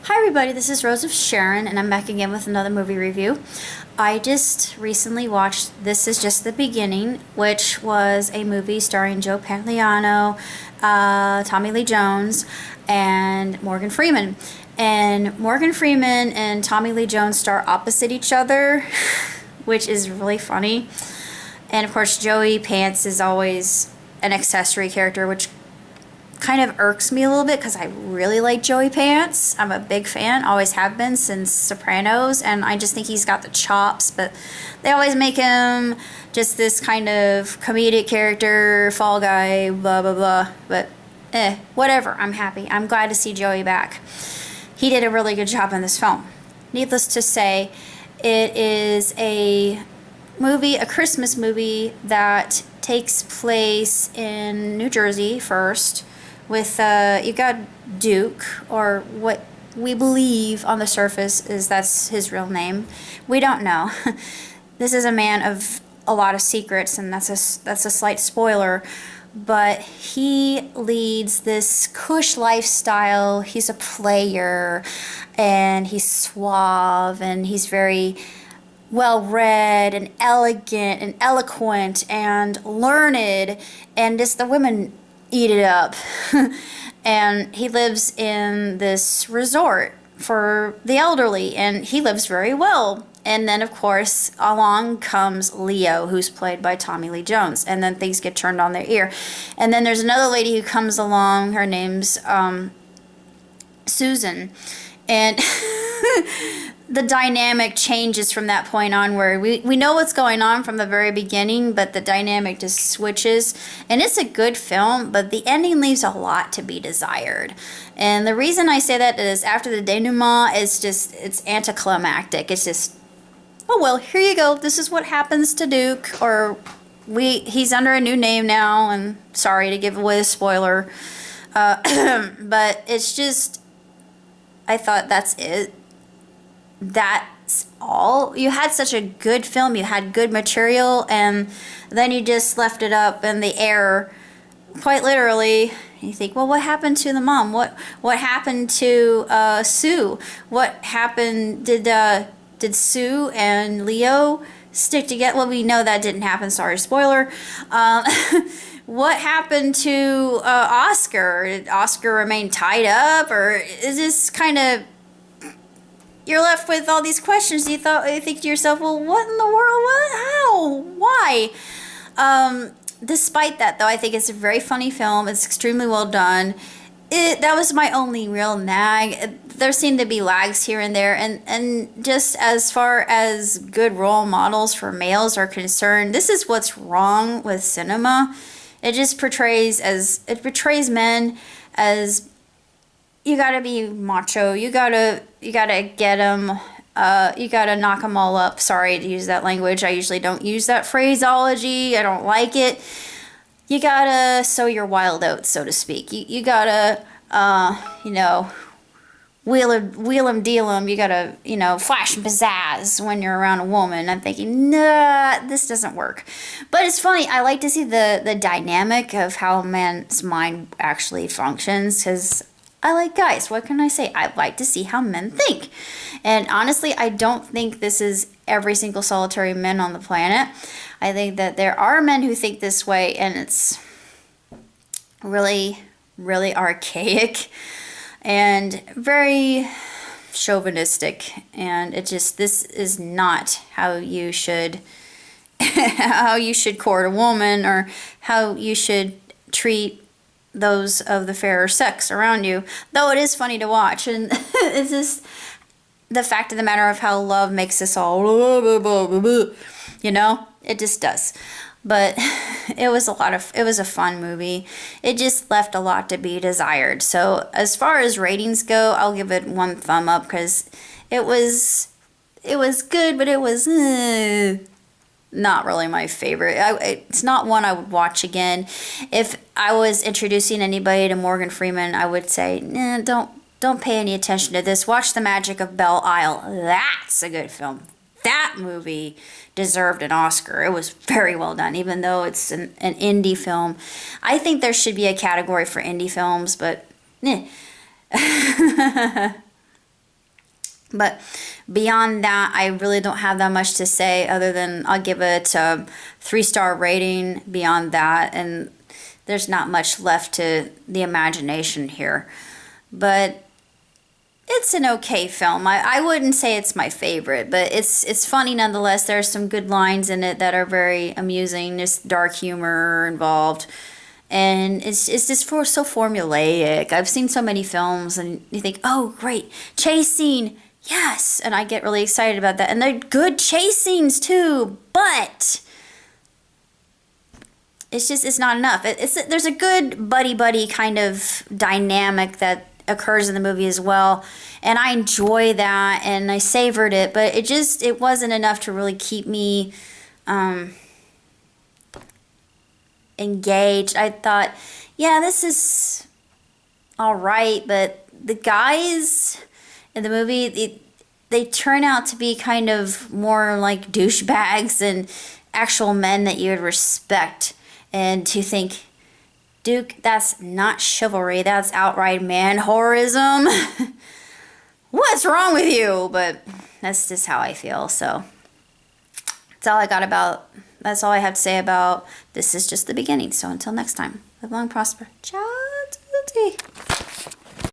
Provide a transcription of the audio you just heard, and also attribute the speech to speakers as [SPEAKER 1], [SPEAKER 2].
[SPEAKER 1] Hi everybody, this is Rose of Sharon, and I'm back again with another movie review. I just recently watched This Is Just the Beginning, which was a movie starring Joe Pantoliano, Tommy Lee Jones, and Morgan Freeman. And Morgan Freeman and Tommy Lee Jones star opposite each other, which is really funny. And of course, Joey Pants is always an accessory character, which kind of irks me a little bit because I really like Joey Pants. I'm a big fan, always have been since Sopranos, and I just think he's got the chops, but they always make him just this kind of comedic character, fall guy, blah, blah, blah. But whatever, I'm happy. I'm glad to see Joey back. He did a really good job in this film. Needless to say, it is a movie, a Christmas movie that takes place in New Jersey first. With, you got Duke, or what we believe on the surface is that's his real name. We don't know. This is a man of a lot of secrets, and that's a slight spoiler. But he leads this cush lifestyle. He's a player, and he's suave, and he's very well-read and elegant and eloquent and learned, and just the women eat it up. And he lives in this resort for the elderly, and he lives very well. And then of course along comes Leo, who's played by Tommy Lee Jones, and then things get turned on their ear. And then there's another lady who comes along, her name's Susan, and the dynamic changes from that point on, where we know what's going on from the very beginning, but the dynamic just switches. And it's a good film, but the ending leaves a lot to be desired. And the reason I say that is after the denouement, it's anticlimactic. It's just, oh well, here you go. This is what happens to Duke, or he's under a new name now, and sorry to give away the spoiler. But it's just, I thought that's it. That's all. You had such a good film, you had good material, and then you just left it up in the air, quite literally. You think, well, what happened to the mom? What happened to Sue? What happened? Did Sue and Leo stick together? Well, we know that didn't happen. Sorry, spoiler. What happened to Oscar? Did Oscar remain tied up, or is this kind of, you're left with all these questions. You think to yourself, well, what in the world? What? How? Why? Despite that, though, I think it's a very funny film. It's extremely well done. That was my only real nag. There seemed to be lags here and there, and just as far as good role models for males are concerned, this is what's wrong with cinema. It just portrays men as, you gotta be macho. You gotta get them. You gotta knock them all up. Sorry to use that language. I usually don't use that phraseology. I don't like it. You gotta sow your wild oats, so to speak. You gotta, wheel 'em, deal 'em. You gotta, flash and pizzazz when you're around a woman. I'm thinking, nah, this doesn't work. But it's funny. I like to see the dynamic of how a man's mind actually functions, because I like guys. What can I say? I like to see how men think. And honestly, I don't think this is every single solitary man on the planet. I think that there are men who think this way, and it's really, really archaic and very chauvinistic. And this is not how you should court a woman, or how you should treat those of the fairer sex around you. Though it is funny to watch, and it's just the fact of the matter of how love makes us all, it just does. But it was a fun movie. It just left a lot to be desired. So as far as ratings go, I'll give it 1 thumb up, because it was good, but it was not really my favorite. It's not one I would watch again. If I was introducing anybody to Morgan Freeman, I would say, don't pay any attention to this. Watch The Magic of Belle Isle. That's a good film. That movie deserved an Oscar. It was very well done, even though it's an indie film. I think there should be a category for indie films, but But beyond that, I really don't have that much to say other than I'll give it a 3-star rating beyond that. And there's not much left to the imagination here. But it's an okay film. I wouldn't say it's my favorite, but it's funny nonetheless. There are some good lines in it that are very amusing. There's dark humor involved. And it's just so formulaic. I've seen so many films and you think, oh, great, chase scene, yes. And I get really excited about that. And they're good chase scenes too, but it's not enough. There's a good buddy kind of dynamic that occurs in the movie as well, and I enjoy that and I savored it, but it wasn't enough to really keep me engaged. I thought, yeah, this is all right, but the guys in the movie, they turn out to be kind of more like douchebags than actual men that you would respect. And to think, Duke, that's not chivalry, that's outright man-whorism. What's wrong with you? But that's just how I feel. So that's all I have to say about This Is Just the Beginning. So until next time, live long, prosper. Ciao, tutti.